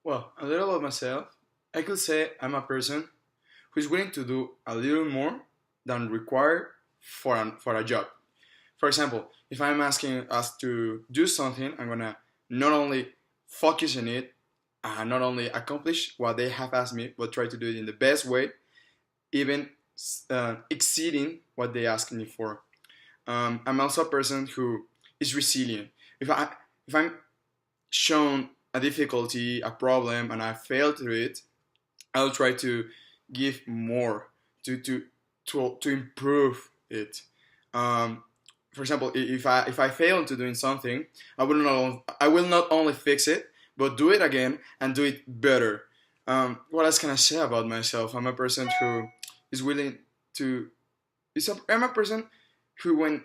Well, a little about myself. I could say I'm a person who is willing to do a little more than required for a job. For example, if I'm asking us to do something, I'm gonna not only focus on it and not only accomplish what they have asked me, but try to do it in the best way, even exceeding what they ask me for. I'm also a person who is resilient. If I'm shown a difficulty, a problem, and I fail through it, I'll try to give more to to to improve it. Um, for example, if I fail into doing something, I will not only fix it, but do it again and do it better. What else can I say about myself? I'm a person who is willing to. I'm a person who, when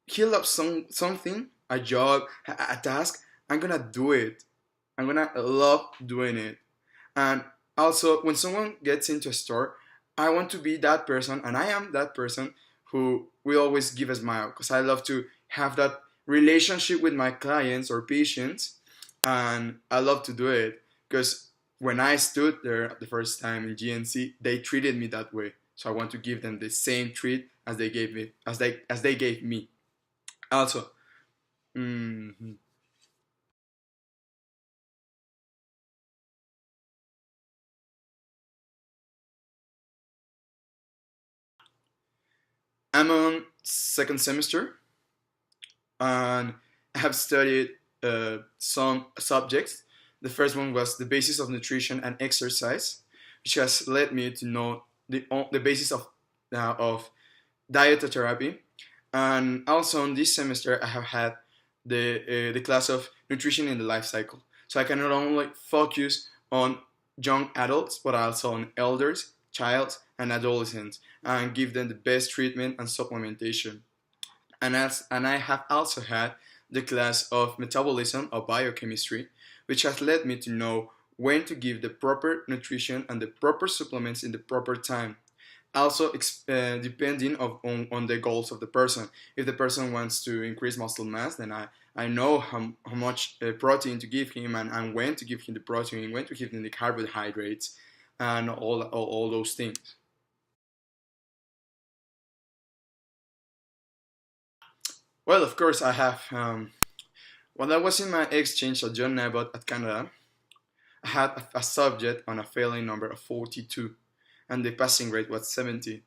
he loves something, a job, a task, I'm gonna do it. I'm gonna love doing it. And also, when someone gets into a store, I want to be that person, and I am that person who will always give a smile because I love to have that relationship with my clients or patients, and I love to do it because when I stood there the first time in GNC, they treated me that way. So I want to give them the same treat as they gave me, as they gave me. Also, mm, I'm on second semester and I have studied some subjects. The first one was the basis of nutrition and exercise, which has led me to know the basis of dietotherapy. And also in this semester, I have had the class of nutrition in the life cycle. So I can not only focus on young adults, but also on elders, childs, and adolescents, and give them the best treatment and supplementation. And I have also had the class of metabolism or biochemistry, which has led me to know when to give the proper nutrition and the proper supplements in the proper time. Also, depending on the goals of the person. If the person wants to increase muscle mass, then I know how much protein to give him, and when to give him the protein, when to give him the carbohydrates, and all those things. Well, of course, I have. When I was in my exchange at John Abbott at Canada, I had a subject on a failing number of 42, and the passing rate was 70.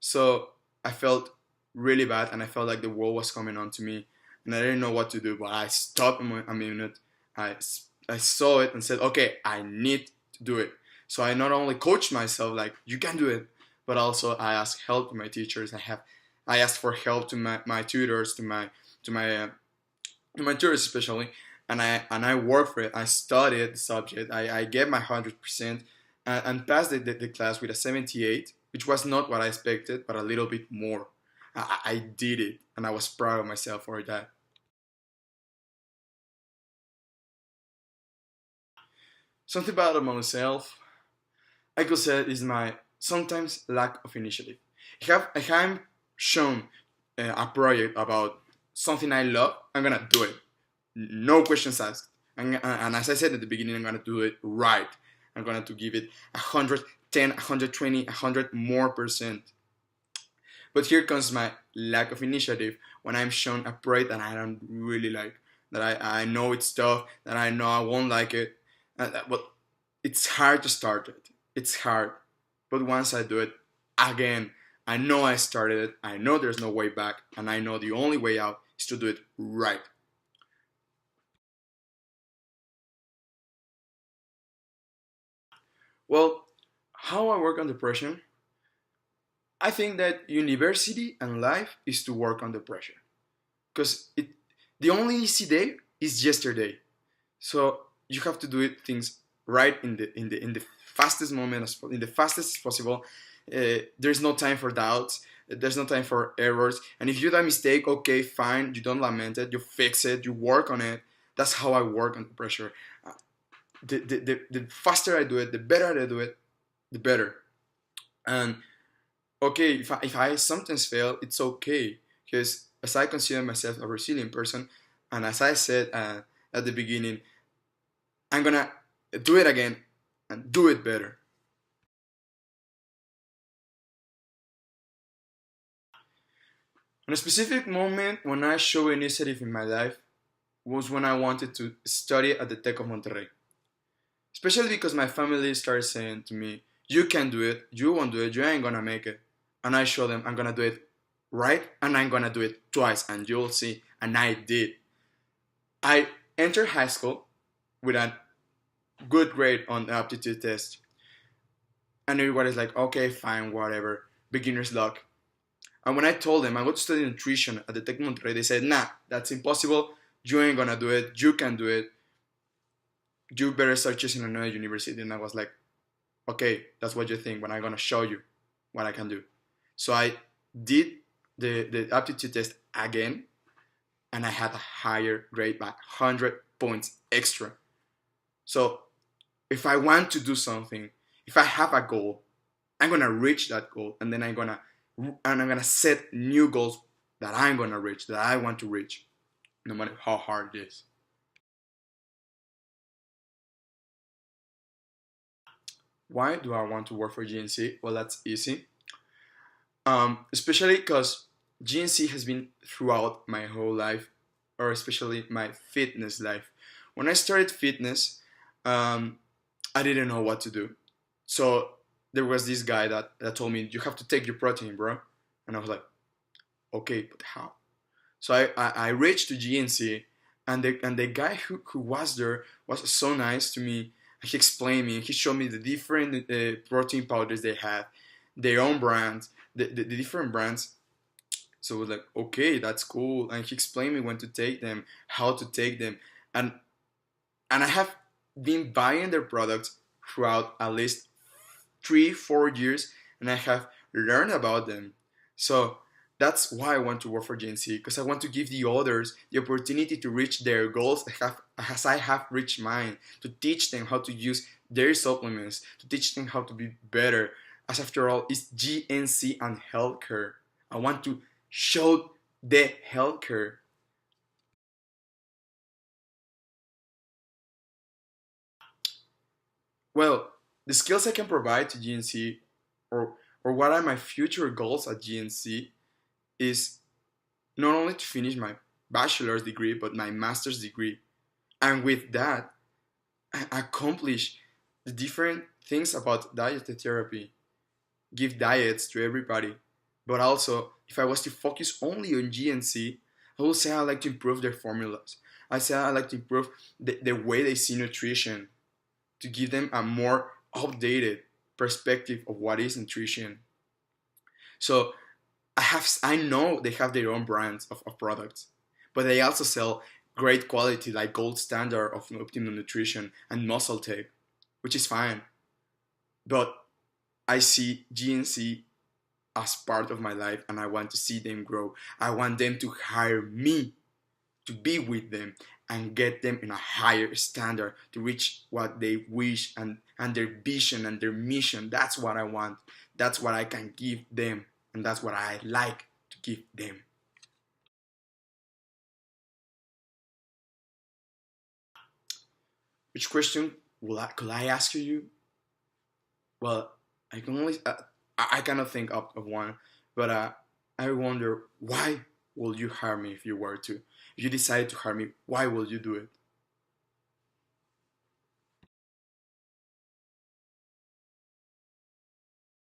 So I felt really bad, and I felt like the world was coming on to me, and I didn't know what to do. But I stopped a minute. I, I saw it and said, okay, I need to do it. So I not only coached myself like you can do it, but also I asked help to my teachers. I asked for help to my tutors, to my uh, to my tutors especially, and I worked for it. I studied the subject. I gave my 100% and passed the class with a 78, which was not what I expected, but a little bit more. I did it, and I was proud of myself for that. Something about myself, I could say, is my sometimes lack of initiative. If I'm shown a project about something I love, I'm gonna do it. No questions asked. And as I said at the beginning, I'm gonna do it right. I'm gonna to give it 110, 120, 100 more percent. But here comes my lack of initiative when I'm shown a project that I don't really like, that I know it's tough, that I know I won't like it, but it's hard to start it. It's hard. But once I do it, again, I know I started it, I know there's no way back, and I know the only way out is to do it right. Well, how I work on depression, I think that university and life is to work under pressure. Because the only easy day is yesterday. So you have to do it things right in the fastest moment, in the fastest as possible. There's no time for doubts. There's no time for errors. And if you do a mistake, okay, fine. You don't lament it. You fix it. You work on it. That's how I work under pressure. Uh, the faster I do it, the better I do it, the better. And okay, if I sometimes fail, it's okay because as I consider myself a resilient person, and as I said at the beginning, I'm gonna do it again, and do it better. On a specific moment when I showed initiative in my life was when I wanted to study at the Tech of Monterrey. Especially because my family started saying to me, you can do it, you won't do it, you ain't gonna make it. And I showed them I'm gonna do it right and I'm gonna do it twice and you'll see. And I did. I entered high school with a good grade on the aptitude test. And everybody's like, okay, fine, whatever. Beginner's luck. And when I told them I want to study nutrition at the Tec Monterrey, they said, nah, that's impossible. You ain't gonna do it. You can do it. You better start choosing another university. And I was like, okay, that's what you think, but I'm gonna show you what I can do. So I did the aptitude test again, and I had a higher grade by 100 points extra. So if I want to do something, if I have a goal, I'm gonna reach that goal, and then I'm gonna set new goals that I'm gonna reach, that I want to reach, no matter how hard it is. Why do I want to work for GNC? Well, that's easy. Especially because GNC has been throughout my whole life, or especially my fitness life. When I started fitness, um, I didn't know what to do. So there was this guy that told me, you have to take your protein, bro. And I was like, okay, but how? So I reached to GNC, and the guy who was there was so nice to me. He explained me, he showed me the different protein powders they had, their own brands, the different brands. So I was like, okay, that's cool. And he explained me when to take them, how to take them. And and I have been buying their products throughout at least 3 4 years, and I have learned about them. So that's why I want to work for GNC, because I want to give the others the opportunity to reach their goals as I have reached mine, to teach them how to use their supplements, to teach them how to be better. As after all, it's GNC and healthcare. I want to show the healthcare. Well, the skills I can provide to GNC, or what are my future goals at GNC, is not only to finish my bachelor's degree but my master's degree, and with that accomplish the different things about dietary, give diets to everybody. But also, if I was to focus only on GNC, I would say I like to improve their formulas. I say I like to improve the way they see nutrition, to give them a more updated perspective of what is nutrition. So I know they have their own brands of products, but they also sell great quality like Gold Standard of Optimum Nutrition and Muscle Tape, which is fine. But I see GNC as part of my life, and I want to see them grow. I want them to hire me to be with them and get them in a higher standard to reach what they wish, and their vision and their mission. That's what I want. That's what I can give them, and that's what I like to give them. Which question could I ask you? Well, I can only I cannot think of one, but I wonder, why will you hire me if you were to? If you decide to hire me, why will you do it?